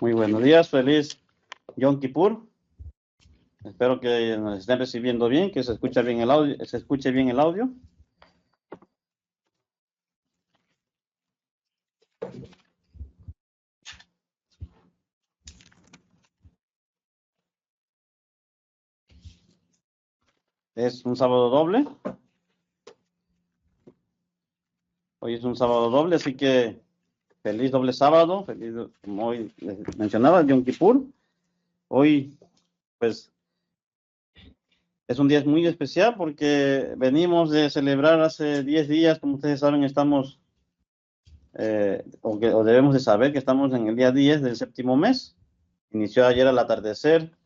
Muy buenos días, feliz Yom Kippur. Espero que nos estén recibiendo bien, que se escuche bien el audio, Es un sábado doble. Hoy es un sábado doble, así que feliz doble sábado, feliz, como hoy mencionaba, Yom Kippur. Hoy, pues, es un día muy especial porque venimos de celebrar hace 10 días, como ustedes saben, estamos, o debemos de saber que estamos en el día 10 del séptimo mes. Inició ayer al atardecer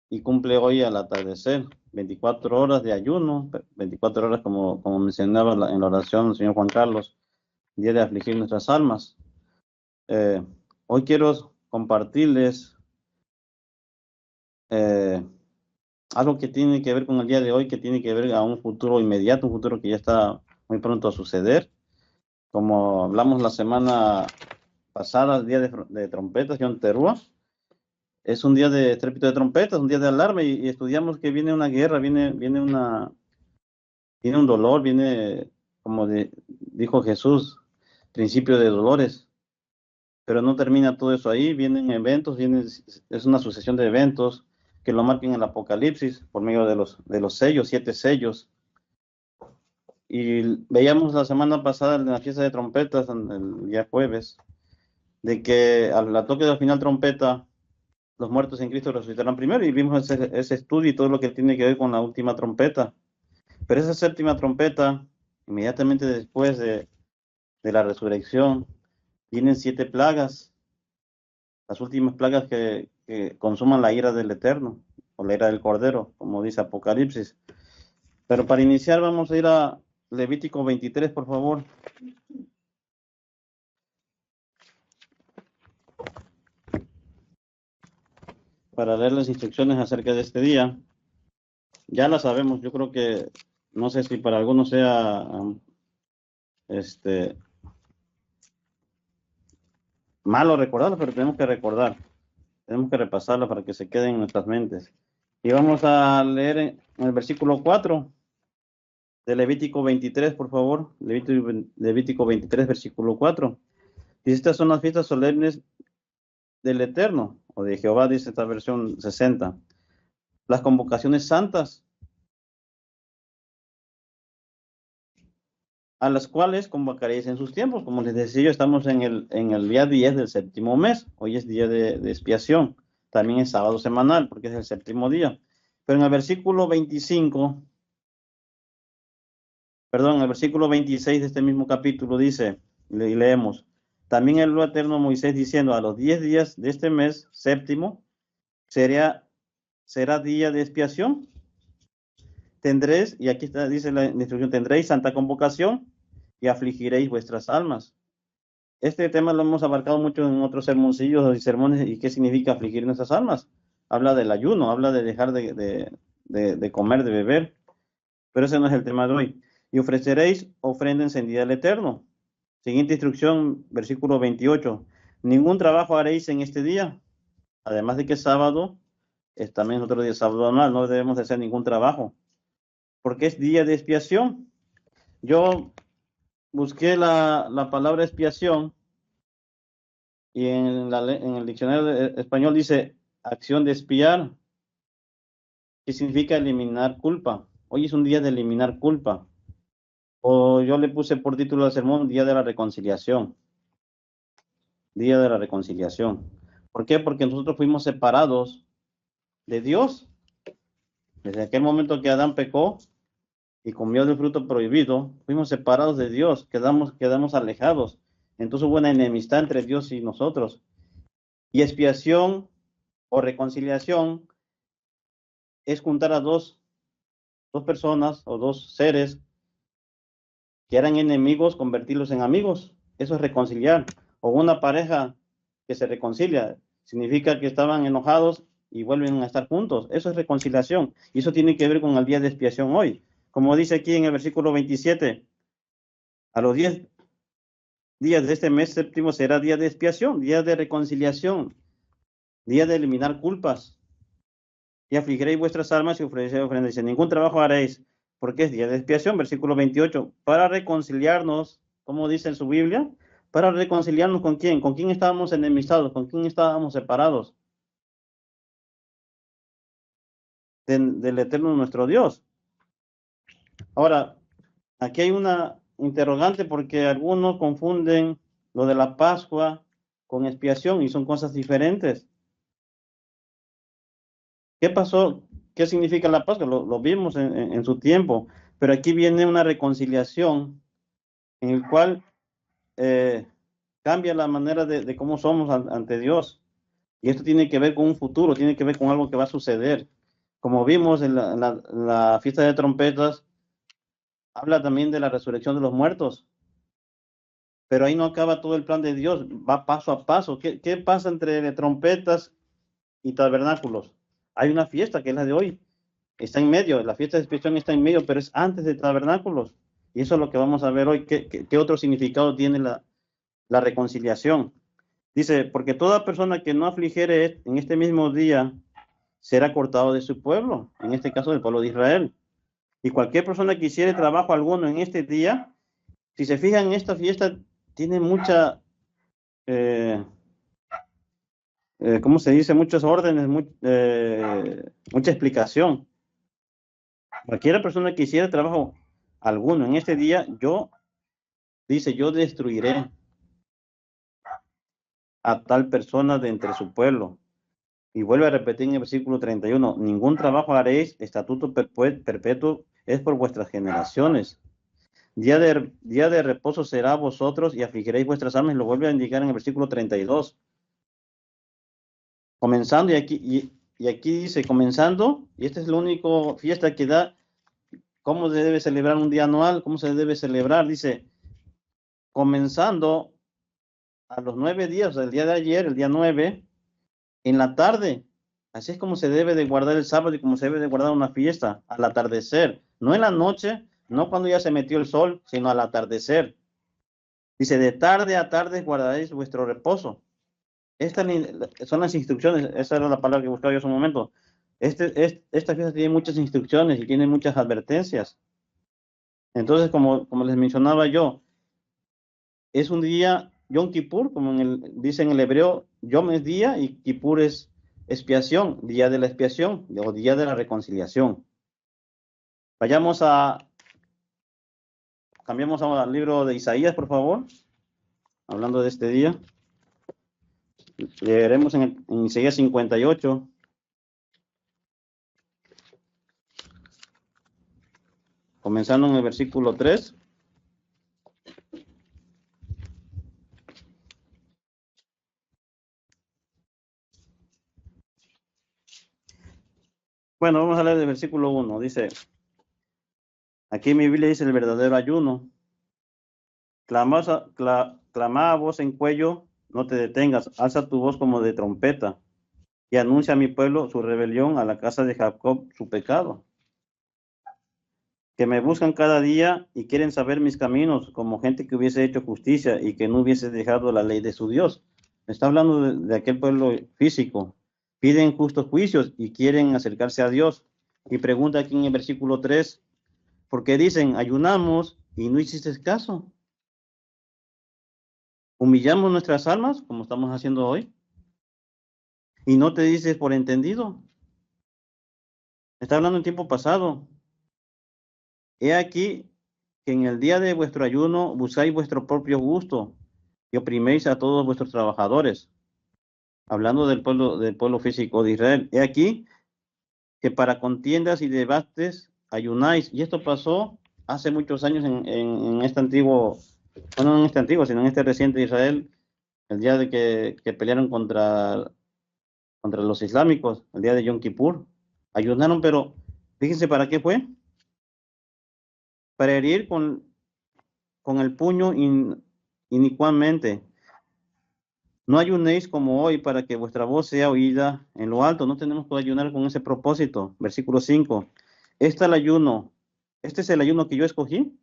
y cumple hoy al atardecer. 24 horas de ayuno, 24 horas como mencionaba en la oración el señor Juan Carlos, día de afligir nuestras almas. Hoy quiero compartirles algo que tiene que ver con el día de hoy, que tiene que ver a un futuro inmediato, un futuro que ya está muy pronto a suceder. Como hablamos la semana pasada, el día de trompetas, Yom Teruah, es un día de estrépito de trompetas, un día de alarma, y estudiamos que viene una guerra, viene un dolor, viene, como dijo Jesús, principio de dolores, pero no termina todo eso ahí, vienen eventos, es una sucesión de eventos que lo marcan en el Apocalipsis por medio de los sellos, 7 sellos. Y veíamos la semana pasada en la fiesta de trompetas, el día jueves, de que al toque del final trompeta, los muertos en Cristo resucitarán primero, y vimos ese estudio y todo lo que tiene que ver con la última trompeta. Pero esa séptima trompeta, inmediatamente después de la resurrección, vienen 7 plagas, las últimas plagas que consuman la ira del Eterno, o la ira del Cordero, como dice Apocalipsis. Pero para iniciar vamos a ir a Levítico 23, por favor. Para leer las instrucciones acerca de este día. Ya las sabemos, yo creo que, no sé si para algunos sea malo recordarlo, pero tenemos que recordar, tenemos que repasarlo para que se queden en nuestras mentes. Y vamos a leer en el versículo 4 de Levítico 23, por favor. Levítico 23, versículo 4. Dice: estas son las fiestas solemnes del Eterno, o de Jehová, dice esta versión 60. Las convocaciones santas, a las cuales convocaréis en sus tiempos. Como les decía yo, estamos en el día 10 del séptimo mes. Hoy es día de expiación. También es sábado semanal, porque es el séptimo día. Pero en el versículo 25, perdón, en el versículo 26 de este mismo capítulo dice, y leemos: también habló Eterno a Moisés diciendo: a los 10 días de este mes séptimo será día de expiación. Tendréis, y aquí está, dice la instrucción, tendréis santa convocación y afligiréis vuestras almas. Este tema lo hemos abarcado mucho en otros sermoncillos y sermones. ¿Y qué significa afligir nuestras almas? Habla del ayuno, habla de dejar de comer, de beber, pero ese no es el tema de hoy. Y ofreceréis ofrenda encendida al Eterno. Siguiente instrucción, versículo 28. Ningún trabajo haréis en este día, además de que sábado, es también otro día sábado anual, no debemos de hacer ningún trabajo, porque es día de expiación. Yo busqué la palabra expiación, y en el diccionario español dice acción de expiar, que significa eliminar culpa. Hoy es un día de eliminar culpa. O yo le puse por título al sermón: Día de la Reconciliación. Día de la Reconciliación. ¿Por qué? Porque nosotros fuimos separados de Dios. Desde aquel momento que Adán pecó y comió del fruto prohibido, fuimos separados de Dios, quedamos alejados. Entonces hubo una enemistad entre Dios y nosotros. Y expiación o reconciliación es juntar a dos personas o dos seres que eran enemigos, convertirlos en amigos. Eso es reconciliar. O una pareja que se reconcilia, significa que estaban enojados y vuelven a estar juntos. Eso es reconciliación. Y eso tiene que ver con el día de expiación hoy. Como dice aquí en el versículo 27, a los 10 días de este mes séptimo será día de expiación, día de reconciliación, día de eliminar culpas. Y afligiréis vuestras almas y ofreceréis ofrendas. Dice, ningún trabajo haréis, porque es día de expiación, versículo 28, para reconciliarnos, como dice en su Biblia, para reconciliarnos con quién estábamos enemistados, con quién estábamos separados del eterno nuestro Dios. Ahora, aquí hay una interrogante porque algunos confunden lo de la Pascua con expiación y son cosas diferentes. ¿Qué pasó? ¿Qué significa la Pascua? Lo vimos en su tiempo, pero aquí viene una reconciliación en el cual eh, cambia la manera de cómo somos ante Dios. Y esto tiene que ver con un futuro, tiene que ver con algo que va a suceder. Como vimos en la fiesta de trompetas, habla también de la resurrección de los muertos, pero ahí no acaba todo el plan de Dios, va paso a paso. ¿Qué pasa entre trompetas y tabernáculos? Hay una fiesta que es la de hoy, está en medio, la fiesta de expiación está en medio, pero es antes de tabernáculos. Y eso es lo que vamos a ver hoy, qué otro significado tiene la reconciliación. Dice, porque toda persona que no afligiere en este mismo día será cortado de su pueblo, en este caso del pueblo de Israel. Y cualquier persona que hiciere trabajo alguno en este día, si se fijan, esta fiesta tiene ¿cómo se dice? Muchos órdenes, mucha explicación. Cualquier persona que hiciera trabajo alguno en este día, dice, yo destruiré a tal persona de entre su pueblo. Y vuelve a repetir en el versículo 31, ningún trabajo haréis, estatuto perpetuo es por vuestras generaciones. Día de reposo será a vosotros y afligiréis vuestras almas, y lo vuelve a indicar en el versículo 32. Comenzando, y aquí dice, comenzando, y esta es la única fiesta que da, cómo se debe celebrar un día anual, cómo se debe celebrar, dice, comenzando a los 9 días, o sea, el día de ayer, el día 9, en la tarde. Así es como se debe de guardar el sábado y como se debe de guardar una fiesta, al atardecer. No en la noche, no cuando ya se metió el sol, sino al atardecer. Dice, de tarde a tarde guardaréis vuestro reposo. Estas son las instrucciones, esa era la palabra que buscaba yo hace un momento. Esta fiesta tiene muchas instrucciones y tiene muchas advertencias. Entonces, como les mencionaba yo, es un día Yom Kippur, como dice en el hebreo, Yom es día y Kippur es expiación, día de la expiación o día de la reconciliación. Vayamos cambiamos al libro de Isaías, por favor, hablando de este día. Leeremos en Isaías 58. Comenzando en el versículo 3. Bueno, vamos a leer del versículo 1. Dice, aquí en mi Biblia dice el verdadero ayuno. Clama a voz en cuello, no te detengas, alza tu voz como de trompeta y anuncia a mi pueblo su rebelión, a la casa de Jacob su pecado. Que me buscan cada día y quieren saber mis caminos, como gente que hubiese hecho justicia y que no hubiese dejado la ley de su Dios. Está hablando de aquel pueblo físico. Piden justos juicios y quieren acercarse a Dios. Y pregunta aquí en el versículo 3, ¿por qué dicen, ayunamos y no hiciste caso? ¿Humillamos nuestras almas, como estamos haciendo hoy? Y no te dices por entendido. Está hablando en tiempo pasado. He aquí que en el día de vuestro ayuno buscáis vuestro propio gusto y opriméis a todos vuestros trabajadores. Hablando del pueblo físico de Israel. He aquí que para contiendas y debates ayunáis. Y esto pasó hace muchos años en este antiguo, bueno, no en este antiguo, sino en este reciente Israel, el día de que pelearon contra los islámicos, el día de Yom Kippur. Ayunaron, pero fíjense para qué fue. Para herir con el puño inicuamente. No ayunéis como hoy para que vuestra voz sea oída en lo alto. No tenemos que ayunar con ese propósito. Versículo 5. Este es el ayuno que yo escogí.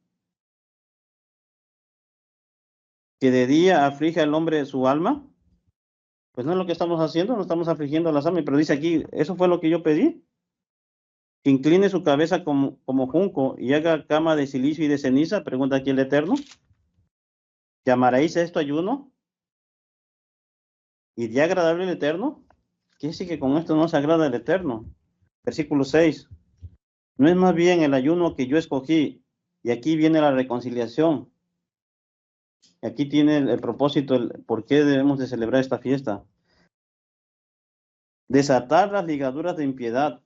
que de día aflige al hombre su alma. Pues no es lo que estamos haciendo, no estamos afligiendo las almas, pero dice aquí, eso fue lo que yo pedí. Que incline su cabeza como junco y haga cama de silicio y de ceniza, pregunta aquí el Eterno. ¿Llamaréis esto ayuno? ¿Y de agradable el Eterno? ¿Qué dice que con esto no se agrada el Eterno? Versículo 6. No es más bien el ayuno que yo escogí, y aquí viene la reconciliación. Y aquí tiene el propósito, el por qué debemos de celebrar esta fiesta. Desatar las ligaduras de impiedad,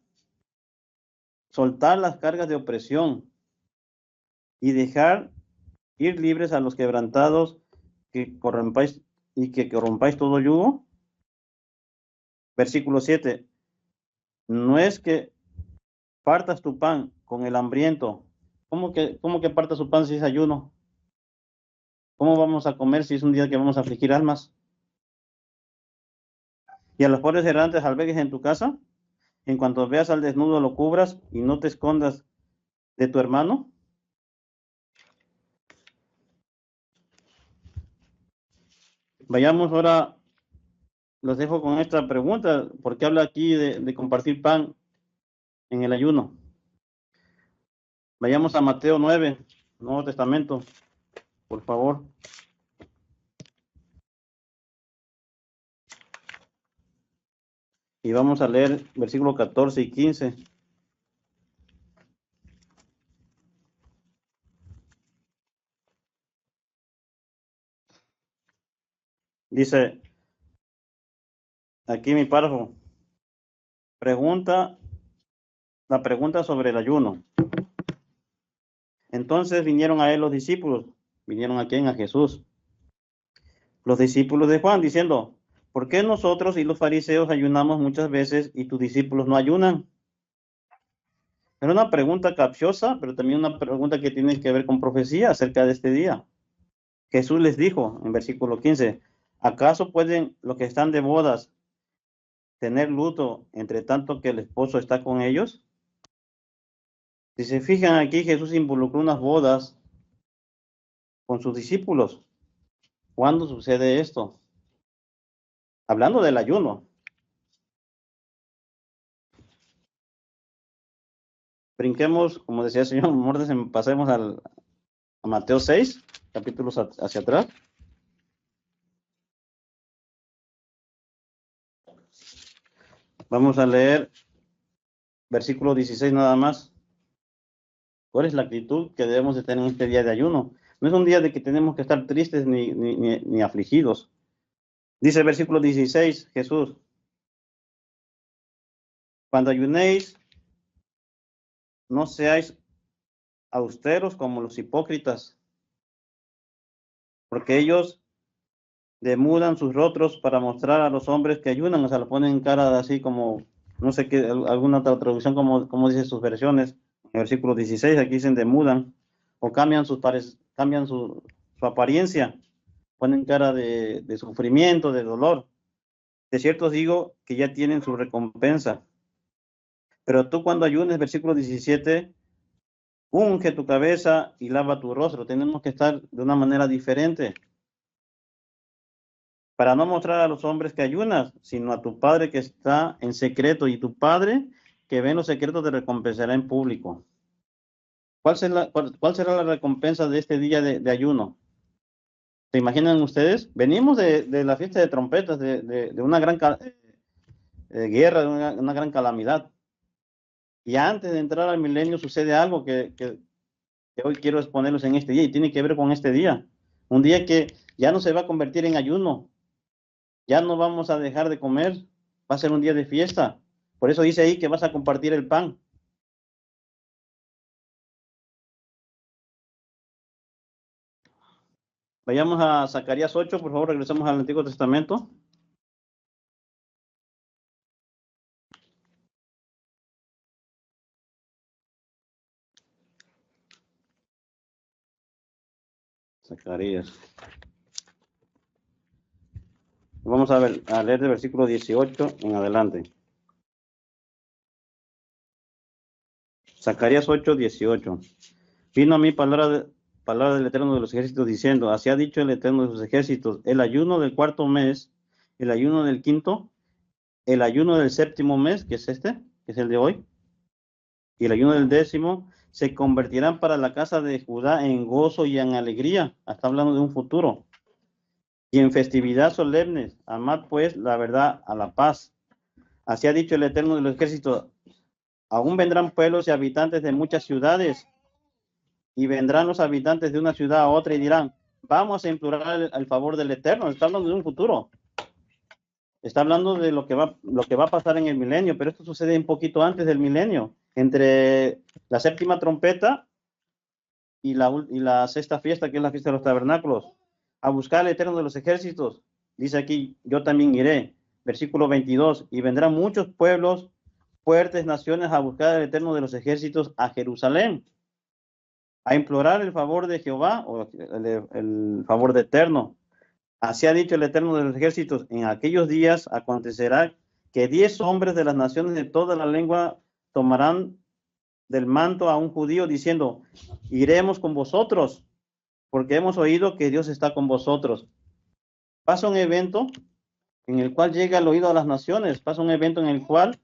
soltar las cargas de opresión y dejar ir libres a los quebrantados que corrompáis y que corrompáis todo yugo. Versículo 7. No es que partas tu pan con el hambriento. ¿Cómo que partas su pan si es ayuno? ¿Cómo vamos a comer si es un día que vamos a afligir almas? Y a los pobres errantes albergues en tu casa. En cuanto veas al desnudo lo cubras y no te escondas de tu hermano. Vayamos ahora, los dejo con esta pregunta, ¿por qué habla aquí de compartir pan en el ayuno? Vayamos a Mateo 9, Nuevo Testamento, por favor. Y vamos a leer versículos 14 y 15. Dice aquí mi párrafo, la pregunta sobre el ayuno. Entonces vinieron a él los discípulos. ¿Vinieron a quién? A Jesús. Los discípulos de Juan diciendo, ¿por qué nosotros y los fariseos ayunamos muchas veces y tus discípulos no ayunan? Era una pregunta capciosa, pero también una pregunta que tiene que ver con profecía acerca de este día. Jesús les dijo en versículo 15, ¿acaso pueden los que están de bodas tener luto entre tanto que el esposo está con ellos? Si se fijan aquí, Jesús involucró unas bodas con sus discípulos. ¿Cuándo sucede esto? Hablando del ayuno. Brinquemos, como decía el señor Mordes, pasemos a Mateo 6, capítulos hacia atrás. Vamos a leer versículo 16 nada más. ¿Cuál es la actitud que debemos de tener en este día de ayuno? No es un día de que tenemos que estar tristes ni afligidos. Dice el versículo 16, Jesús, cuando ayunéis, no seáis austeros como los hipócritas, porque ellos demudan sus rostros para mostrar a los hombres que ayunan, o sea, lo ponen en cara así como, no sé qué, alguna otra traducción como dice sus versiones, en el versículo 16, aquí dicen demudan, o cambian su apariencia, ponen cara de sufrimiento, de dolor. De cierto os digo que ya tienen su recompensa. Pero tú cuando ayunes, versículo 17, unge tu cabeza y lava tu rostro. Tenemos que estar de una manera diferente. Para no mostrar a los hombres que ayunas, sino a tu Padre que está en secreto, y tu Padre que ve en los secretos te recompensará en público. ¿Cuál será la recompensa de este día de ayuno? ¿Se imaginan ustedes? Venimos de la fiesta de trompetas, de una gran guerra, de una gran calamidad. Y antes de entrar al milenio sucede algo que hoy quiero exponerlos en este día y tiene que ver con este día. Un día que ya no se va a convertir en ayuno, ya no vamos a dejar de comer, va a ser un día de fiesta. Por eso dice ahí que vas a compartir el pan. Vayamos a Zacarías 8, por favor, regresamos al Antiguo Testamento. Zacarías. Vamos a leer del versículo 18 en adelante. Zacarías 8, 18. Vino a mí palabra del Eterno de los ejércitos diciendo, así ha dicho el Eterno de los ejércitos, el ayuno del cuarto mes, el ayuno del quinto, el ayuno del séptimo mes, que es este, que es el de hoy, y el ayuno del décimo, se convertirán para la casa de Judá en gozo y en alegría. Está hablando de un futuro. Y en festividad solemnes, amad pues la verdad a la paz. Así ha dicho el Eterno de los ejércitos, aún vendrán pueblos y habitantes de muchas ciudades, y vendrán los habitantes de una ciudad a otra y dirán, vamos a implorar el favor del Eterno. Está hablando de un futuro. Está hablando de lo que va a pasar en el milenio, pero esto sucede un poquito antes del milenio, entre la séptima trompeta y la sexta fiesta, que es la fiesta de los tabernáculos, a buscar al Eterno de los ejércitos. Dice aquí, yo también iré. Versículo 22, y vendrán muchos pueblos, fuertes naciones a buscar al Eterno de los ejércitos a Jerusalén, a implorar el favor de Jehová, o el favor de Eterno. Así ha dicho el Eterno de los ejércitos, en aquellos días acontecerá que 10 hombres de las naciones de toda la lengua tomarán del manto a un judío diciendo, iremos con vosotros, porque hemos oído que Dios está con vosotros. Pasa un evento en el cual llega el oído a las naciones, pasa un evento en el cual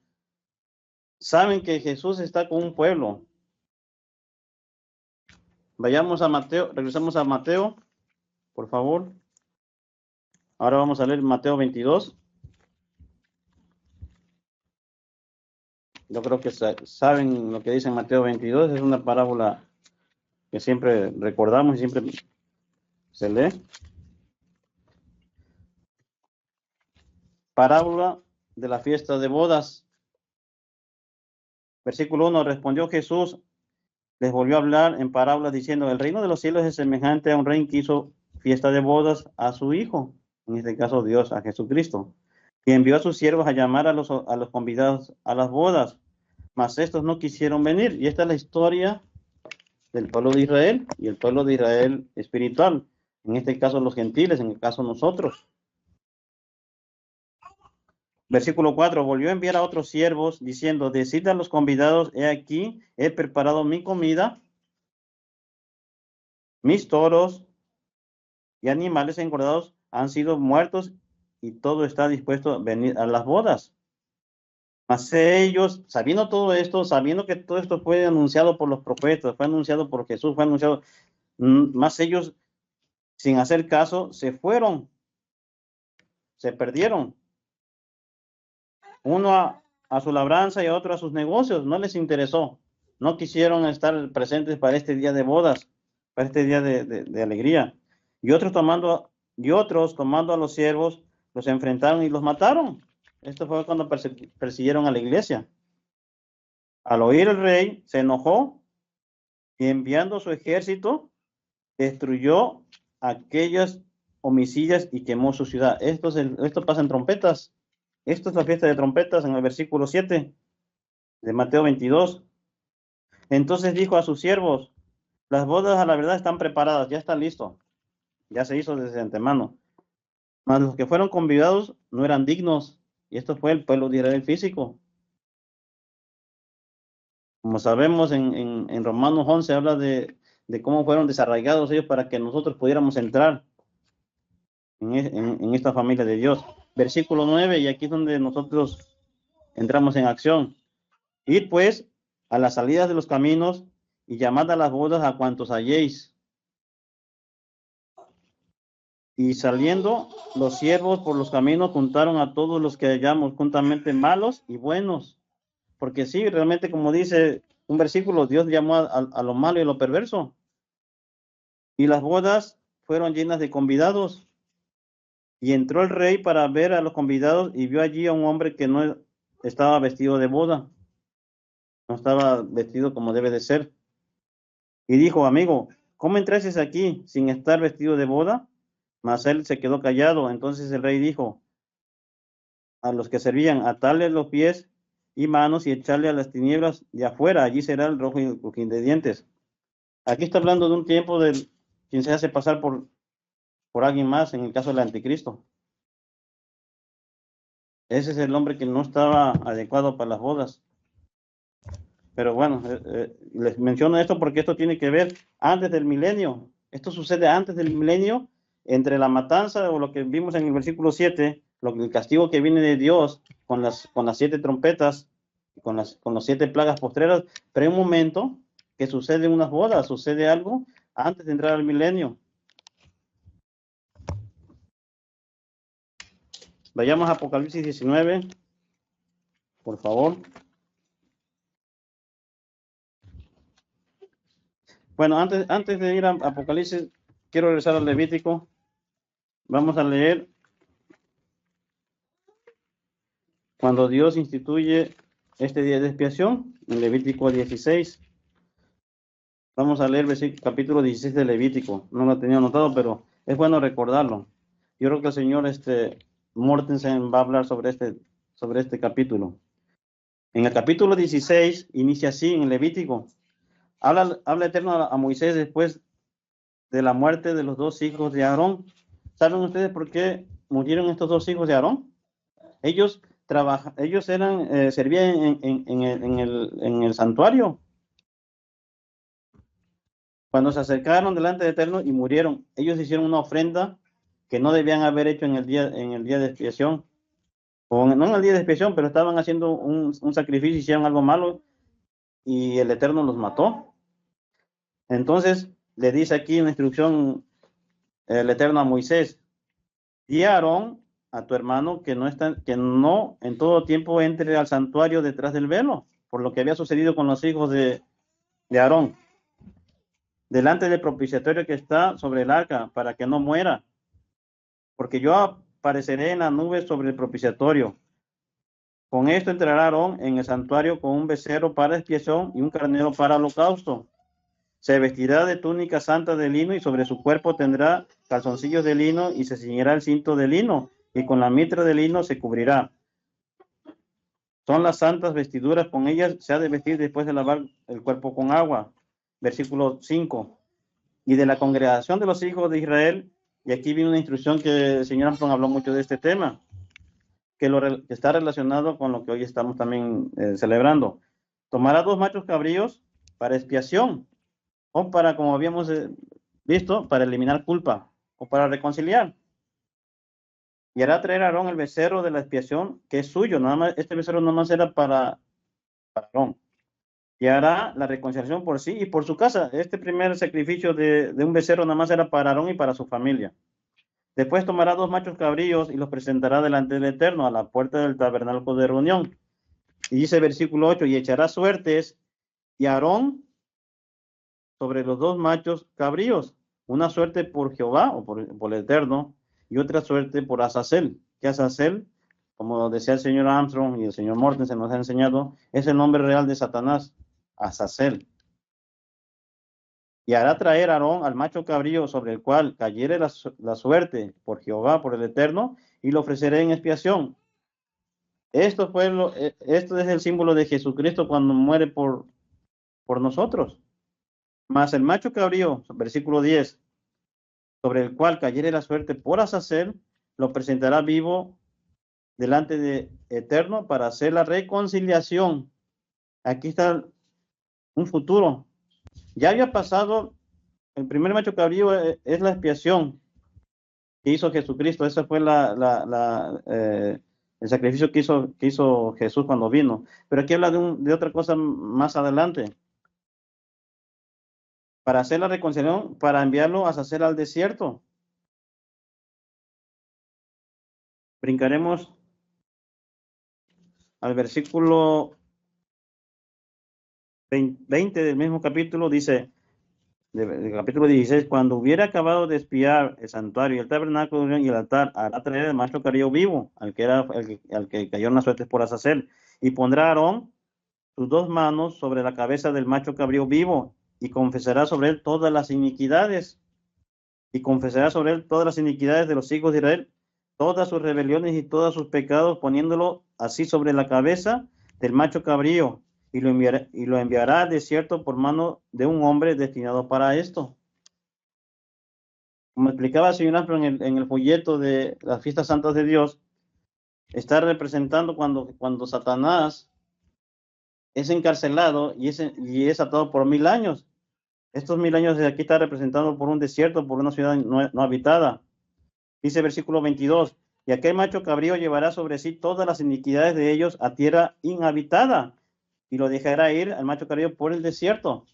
saben que Jesús está con un pueblo. Vayamos a Mateo, regresamos a Mateo, por favor. Ahora vamos a leer Mateo 22. Yo creo que saben lo que dice Mateo 22, es una parábola que siempre recordamos y siempre se lee. Parábola de la fiesta de bodas. Versículo 1, respondió Jesús, les volvió a hablar en parábolas diciendo, el reino de los cielos es semejante a un rey que hizo fiesta de bodas a su hijo, en este caso Dios, a Jesucristo, y envió a sus siervos a llamar a los convidados a las bodas, mas estos no quisieron venir. Y esta es la historia del pueblo de Israel y el pueblo de Israel espiritual, en este caso los gentiles, en el caso nosotros. Versículo 4, volvió a enviar a otros siervos diciendo, decid a los convidados, he aquí, he preparado mi comida, mis toros y animales engordados han sido muertos y todo está dispuesto a venir a las bodas. Mas ellos, sabiendo todo esto, sabiendo que todo esto fue anunciado por los profetas, fue anunciado por Jesús, fue anunciado, más ellos, sin hacer caso, se fueron, se perdieron. Uno a su labranza y a otro a sus negocios, no les interesó, no quisieron estar presentes para este día de bodas, para este día de alegría. Y otros tomando a los siervos, los enfrentaron y los mataron. Esto fue cuando persiguieron a la iglesia. Al oír el rey, se enojó y enviando su ejército, destruyó aquellas homicidas y quemó su ciudad. Esto pasa en trompetas. Esto es la fiesta de trompetas en el versículo 7 de Mateo 22. Entonces dijo a sus siervos, las bodas a la verdad están preparadas, ya están listos, ya se hizo desde antemano. Mas los que fueron convidados no eran dignos, y esto fue el pueblo de Israel físico. Como sabemos, en Romanos 11 habla de cómo fueron desarraigados ellos para que nosotros pudiéramos entrar en esta familia de Dios. Versículo 9, y aquí es donde nosotros entramos en acción. Ir pues a las salidas de los caminos y llamad a las bodas a cuantos halléis. Y saliendo los siervos por los caminos juntaron a todos los que hallamos juntamente, malos y buenos. Porque sí, realmente como dice un versículo, Dios llamó a lo malo y a lo perverso. Y las bodas fueron llenas de convidados. Y entró el rey para ver a los convidados y vio allí a un hombre que no estaba vestido de boda. No estaba vestido como debe de ser. Y dijo, amigo, ¿cómo entraste aquí sin estar vestido de boda? Mas él se quedó callado. Entonces el rey dijo a los que servían, atarle los pies y manos y echarle a las tinieblas de afuera. Allí será el rojo y el crujín de dientes. Aquí está hablando de un tiempo de quien se hace pasar por alguien más, en el caso del anticristo. Ese es el hombre que no estaba adecuado para las bodas. Pero bueno, les menciono esto porque esto tiene que ver antes del milenio. Esto sucede antes del milenio, entre la matanza o lo que vimos en el versículo 7, el castigo que viene de Dios con las 7 trompetas, con las 7 plagas postreras, pero hay un momento que sucede unas bodas, sucede algo antes de entrar al milenio. Vayamos a Apocalipsis 19, por favor. Bueno, antes de ir a Apocalipsis, quiero regresar al Levítico. Vamos a leer cuando Dios instituye este día de expiación, en Levítico 16. Vamos a leer capítulo 16 de Levítico. No lo tenía anotado, pero es bueno recordarlo. Yo creo que el señor Mortensen va a hablar sobre este capítulo. En el capítulo 16, inicia así en Levítico. Habla Eterno a Moisés después de la muerte de los 2 hijos de Aarón. ¿Saben ustedes por qué murieron estos 2 hijos de Aarón? Ellos servían en el santuario. Cuando se acercaron delante de Eterno y murieron, ellos hicieron una ofrenda que no debían haber hecho en el día de expiación. No en el día de expiación, pero estaban haciendo un sacrificio, hicieron algo malo y el Eterno los mató. Entonces le dice aquí una instrucción el Eterno a Moisés: di a Aarón, a tu hermano, que no en todo tiempo entre al santuario detrás del velo, por lo que había sucedido con los hijos de Aarón, delante del propiciatorio que está sobre el arca, para que no muera, porque yo apareceré en la nube sobre el propiciatorio. Con esto entrará Aarón en el santuario con un becerro para expiación y un carnero para holocausto. Se vestirá de túnica santa de lino y sobre su cuerpo tendrá calzoncillos de lino y se ciñirá el cinto de lino y con la mitra de lino se cubrirá. Son las santas vestiduras, con ellas se ha de vestir después de lavar el cuerpo con agua. Versículo 5. Y de la congregación de los hijos de Israel, y aquí viene una instrucción que el señor Armstrong habló mucho de este tema, que está relacionado con lo que hoy estamos también celebrando. Tomará 2 machos cabríos para expiación, o para, como habíamos visto, para eliminar culpa, o para reconciliar. Y hará traer a Aarón el becerro de la expiación, que es suyo. Nada más, este becerro nada más era para Aarón. Y hará la reconciliación por sí y por su casa. Este primer sacrificio de un becerro nada más era para Aarón y para su familia. Después tomará 2 machos cabríos y los presentará delante del Eterno a la puerta del tabernáculo de reunión. Y dice versículo 8, y echará suertes, y Aarón sobre los 2 machos cabríos, una suerte por Jehová o por el Eterno, y otra suerte por Azazel. Que Azazel, como decía el señor Armstrong y el señor Mortensen nos ha enseñado, es el nombre real de Satanás, Azazel. Y hará traer a Aarón al macho cabrío sobre el cual cayere la suerte por Jehová, por el Eterno, y lo ofreceré en expiación. Esto es el símbolo de Jesucristo cuando muere por nosotros. Mas el macho cabrío, versículo 10, sobre el cual cayere la suerte por Azazel, lo presentará vivo delante de Eterno para hacer la reconciliación. Aquí está un futuro. Ya había pasado, el primer macho cabrío es la expiación que hizo Jesucristo. Ese fue el sacrificio que hizo Jesús cuando vino. Pero aquí habla de otra cosa más adelante. Para hacer la reconciliación, para enviarlo a Azazel al desierto. Brincaremos al versículo 20 del mismo capítulo, dice, del capítulo 16, cuando hubiera acabado de espiar el santuario y el tabernáculo y el altar, hará traer el macho cabrío vivo, al que cayó en las suertes por Azazel, y pondrá a Aarón sus 2 manos sobre la cabeza del macho cabrío vivo, y confesará sobre él todas las iniquidades, de los hijos de Israel, todas sus rebeliones y todos sus pecados, poniéndolo así sobre la cabeza del macho cabrío, y lo enviará al desierto por mano de un hombre destinado para esto. Como explicaba el señor Ampro en el folleto de las fiestas santas de Dios, está representando cuando Satanás es encarcelado y es atado por 1000 años. Estos 1000 años de aquí está representado por un desierto, por una ciudad no habitada. Dice versículo 22, y aquel macho cabrío llevará sobre sí todas las iniquidades de ellos a tierra inhabitada, y lo dejará ir al macho cabrío por el desierto.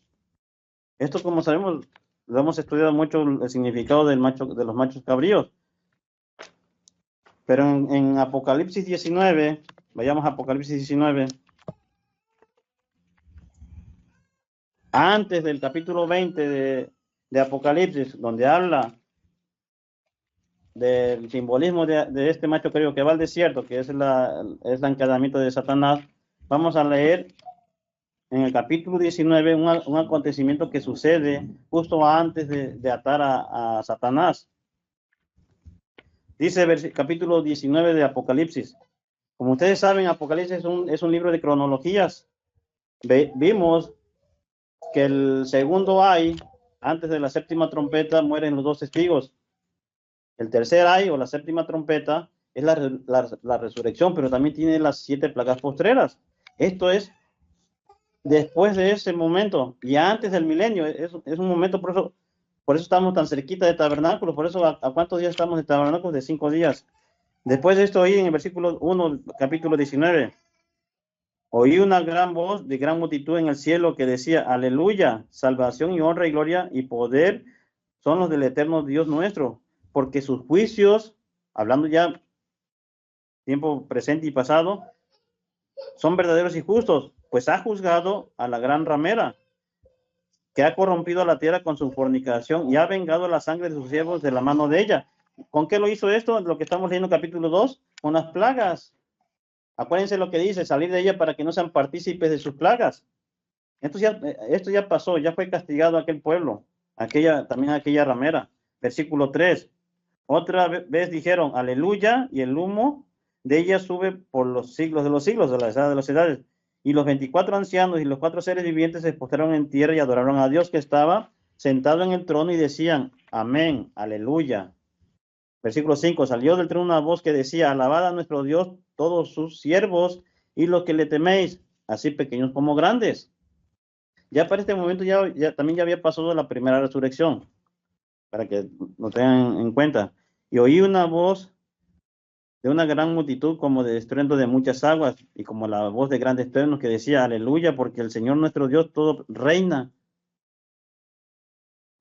Esto, como sabemos, lo hemos estudiado mucho el significado de los machos cabríos. Pero en Apocalipsis 19, vayamos a Apocalipsis 19, antes del capítulo 20 de Apocalipsis, donde habla del simbolismo de este macho cabrío que va al desierto, que es el encadenamiento de Satanás, vamos a leer en el capítulo 19 un acontecimiento que sucede justo antes de atar a Satanás. Dice capítulo 19 de Apocalipsis. Como ustedes saben, Apocalipsis es un libro de cronologías. Vimos que el segundo ay, antes de la séptima trompeta, mueren los 2 testigos. El tercer ay, o la séptima trompeta, es la resurrección, pero también tiene las 7 plagas postreras. Esto es después de ese momento, y antes del milenio. Es un momento, por eso estamos tan cerquita de tabernáculos. Por eso, ¿a cuántos días estamos de tabernáculos? De 5 días. Después de esto, oí en el versículo 1, capítulo 19, oí una gran voz de gran multitud en el cielo que decía, aleluya, salvación y honra y gloria y poder son los del eterno Dios nuestro, porque sus juicios, hablando ya tiempo presente y pasado, son verdaderos y justos, pues ha juzgado a la gran ramera, que ha corrompido a la tierra con su fornicación y ha vengado la sangre de sus siervos de la mano de ella. ¿Con qué lo hizo esto? Lo que estamos leyendo en capítulo 2, con las plagas. Acuérdense lo que dice, salir de ella para que no sean partícipes de sus plagas. Esto ya pasó, ya fue castigado aquel pueblo, también aquella ramera. Versículo 3. Otra vez dijeron, aleluya, y el humo de ella sube por los siglos, de la edad de las edades. Y los 24 ancianos y los 4 seres vivientes se postraron en tierra y adoraron a Dios que estaba sentado en el trono y decían, amén, aleluya. Versículo 5, salió del trono una voz que decía, alabad a nuestro Dios todos sus siervos y los que le teméis, así pequeños como grandes. Ya para este momento también ya había pasado la primera resurrección, para que lo tengan en cuenta. Y oí una voz de una gran multitud como de estruendo de muchas aguas y como la voz de grandes truenos que decía, aleluya, porque el Señor nuestro Dios todo reina.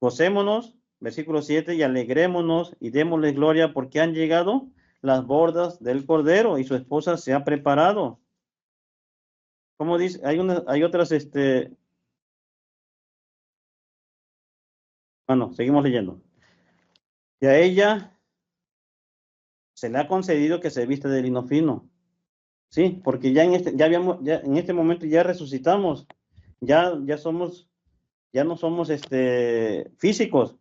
Gocémonos, versículo 7, y alegrémonos y démosle gloria porque han llegado las bodas del Cordero y su esposa se ha preparado. Como dice, hay otras, bueno, seguimos leyendo. Y a ella se le ha concedido que se viste de lino fino. Sí, porque ya en este momento ya resucitamos, ya no somos físicos,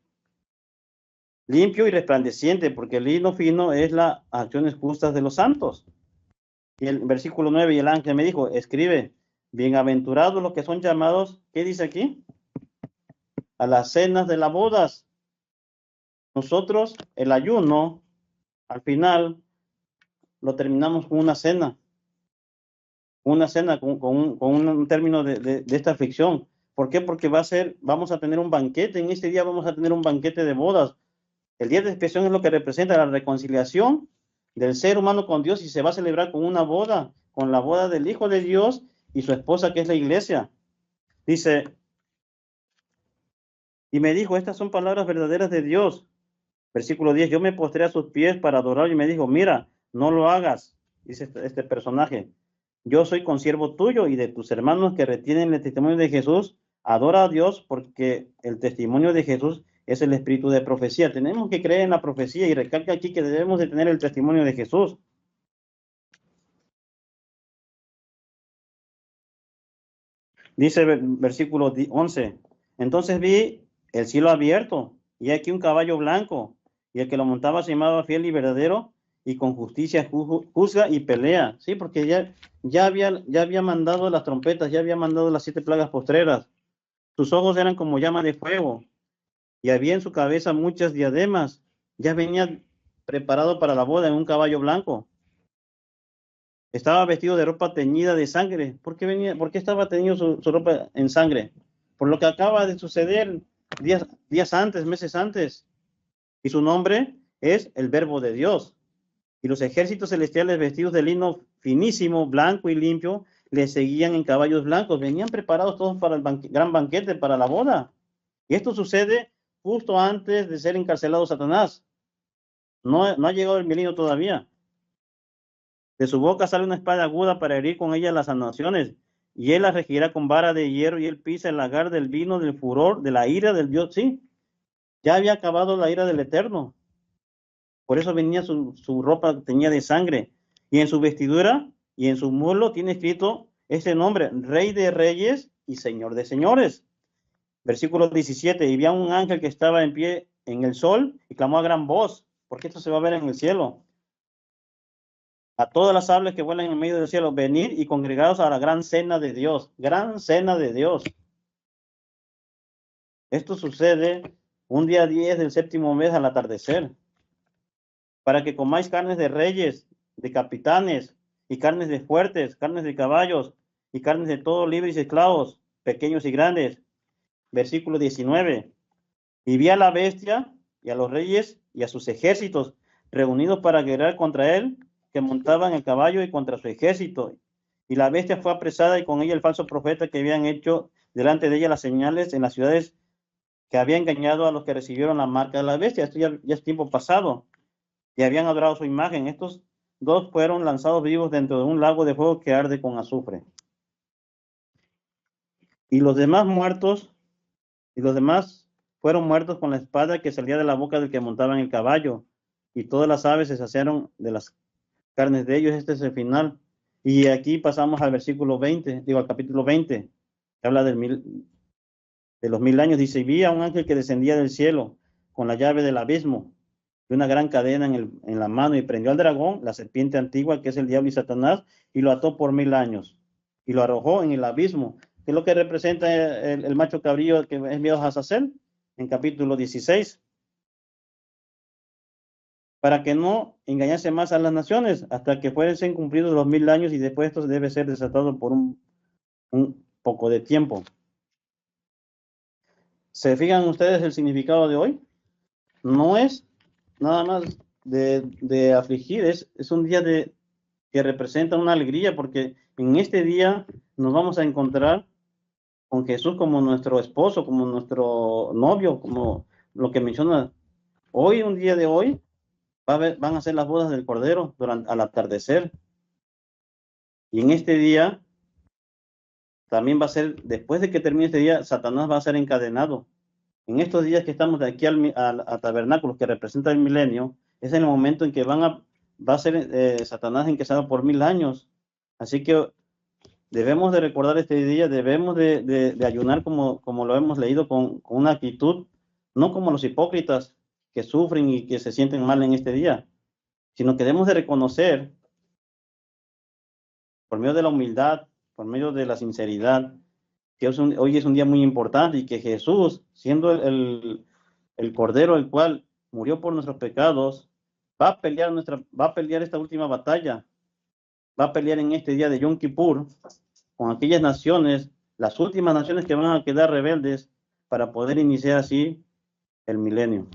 limpio y resplandeciente, porque el lino fino es las acciones justas de los santos. Y el versículo 9, y el ángel me dijo, escribe, bienaventurados los que son llamados, ¿qué dice aquí? A las cenas de las bodas. Nosotros, el ayuno, al final, lo terminamos con una cena con un término de esta aflicción. ¿Por qué? Porque vamos a tener un banquete, en este día vamos a tener un banquete de bodas. El día de expiación es lo que representa la reconciliación del ser humano con Dios y se va a celebrar con una boda, con la boda del Hijo de Dios y su esposa que es la iglesia. Dice, y me dijo, estas son palabras verdaderas de Dios. Versículo 10, yo me postré a sus pies para adorar y me dijo, mira, no lo hagas, dice este personaje. Yo soy consiervo tuyo y de tus hermanos que retienen el testimonio de Jesús. Adora a Dios porque el testimonio de Jesús es el espíritu de profecía. Tenemos que creer en la profecía y recalca aquí que debemos de tener el testimonio de Jesús. Dice versículo 11. Entonces vi el cielo abierto y aquí un caballo blanco y el que lo montaba se llamaba Fiel y Verdadero y con justicia juzga y pelea. Sí, porque ya había mandado las trompetas, ya había mandado las 7 plagas postreras. Sus ojos eran como llama de fuego y había en su cabeza muchas diademas. Ya venía preparado para la boda en un caballo blanco. Estaba vestido de ropa teñida de sangre. ¿Por qué estaba teñido su ropa en sangre? por lo que acaba de suceder días antes, meses antes. Y su nombre es el Verbo de Dios. Y los ejércitos celestiales vestidos de lino finísimo, blanco y limpio, le seguían en caballos blancos. Venían preparados todos para el gran banquete, para la boda. Y esto sucede justo antes de ser encarcelado Satanás. No ha llegado el milenio todavía. De su boca sale una espada aguda para herir con ella las naciones, y él las regirá con vara de hierro, y él pisa el lagar del vino del furor, de la ira del Dios. Sí, ya había acabado la ira del Eterno. Por eso venía su ropa teñida de sangre, y en su vestidura y en su muslo tiene escrito este nombre: Rey de Reyes y Señor de Señores. Versículo 17, y vi a un ángel que estaba en pie en el sol y clamó a gran voz, porque esto se va a ver en el cielo: a todas las aves que vuelan en medio del cielo, venid y congregados a la gran cena de Dios. Gran cena de Dios. Esto sucede un día 10 del séptimo mes al atardecer, para que comáis carnes de reyes, de capitanes, y carnes de fuertes, carnes de caballos, y carnes de todos libres y esclavos, pequeños y grandes. Versículo 19. Y vi a la bestia y a los reyes y a sus ejércitos reunidos para guerrear contra él, que montaban el caballo y contra su ejército. Y la bestia fue apresada, y con ella el falso profeta que habían hecho delante de ella las señales en las ciudades, que había engañado a los que recibieron la marca de la bestia. Esto ya es tiempo pasado. Y habían adorado su imagen. Estos dos fueron lanzados vivos dentro de un lago de fuego que arde con azufre. Y los demás fueron muertos con la espada que salía de la boca del que montaba en el caballo, y todas las aves se saciaron de las carnes de ellos. Este es el final. Y aquí pasamos al versículo 20, al capítulo 20, que habla de los 1000 años. Dice: vi a un ángel que descendía del cielo con la llave del abismo y una gran cadena en la mano, y prendió al dragón, la serpiente antigua, que es el diablo y Satanás, y lo ató por 1000 años, y lo arrojó en el abismo. ¿Qué es lo que representa el macho cabrío que es enviado a Azazel? En capítulo 16. Para que no engañase más a las naciones, hasta que fuesen cumplidos los 1000 años, y después esto debe ser desatado por un poco de tiempo. ¿Se fijan ustedes el significado de hoy? No es nada más de afligir, es un día que representa una alegría, porque en este día nos vamos a encontrar con Jesús como nuestro esposo, como nuestro novio, como lo que menciona hoy. Un día de hoy van a ser las bodas del Cordero al atardecer, y en este día también va a ser, después de que termine este día, Satanás va a ser encadenado. En estos días que estamos de aquí a tabernáculos, que representa el milenio, es en el momento en que va a ser Satanás encadenado por 1000 años. Así que debemos de recordar este día, debemos de ayunar como lo hemos leído, con una actitud, no como los hipócritas que sufren y que se sienten mal en este día, sino que debemos de reconocer, por medio de la humildad, por medio de la sinceridad, que hoy es un día muy importante, y que Jesús, siendo el Cordero, el cual murió por nuestros pecados, va a pelear esta última batalla, va a pelear en este día de Yom Kippur con aquellas naciones, las últimas naciones que van a quedar rebeldes, para poder iniciar así el milenio.